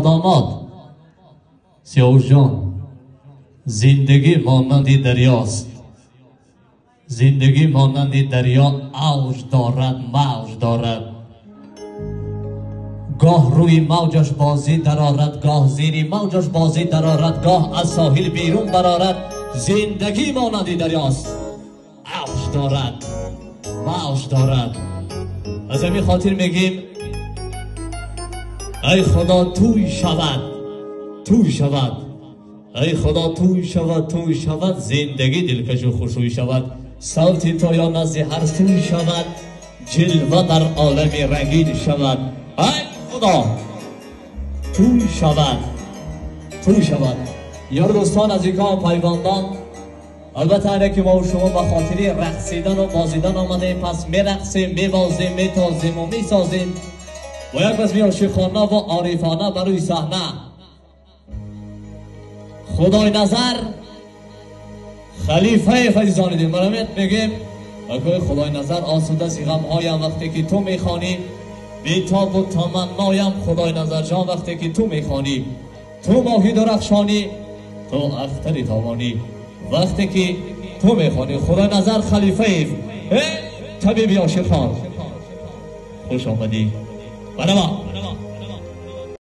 شاه داماد سیاوش جان، زندگی مانند دریاست. زندگی مانند دریا اوج دارد موج دارد، گاه روی موجش بازی درآرد، گاه زیر موجش بازی درآرد، گاه از ساحل بیرون برآرد. زندگی مانند دریاست، اوج دارد موج دارد. از همین خاطر میگیم ای خدا توی شود، توی شود، ای خدا توی شود، توی شود، زندگی دلکش و خوشوی شود. صوت تو یا نزد هر سوی شود، جلوه در عالم رنگین شود. ای خدا توی شود، توی شود. یار دوستان، عزیزان، پیوندان، البته اینه که ما و شما به خاطر رقصیدن و بازیدن آمده، پس میرقصیم، میبازیم، میتازیم و میسازیم و یک بزمی عاشقانه و عارفانه بروی صحنه. خدای نظر خلیفه فیضان دین برامت میگیم اگه خدای نظر آسوده سی غم هایم وقتی که تو میخوانی، بیتاب و تمنایم خدای نظر جان وقتی که تو میخوانی. تو ماهی درخشانی، تو اختری تاوانی وقتی که تو میخوانی. خدای نظر خلیفه طبیبی عاشقان، خوش آمدی. بنابراین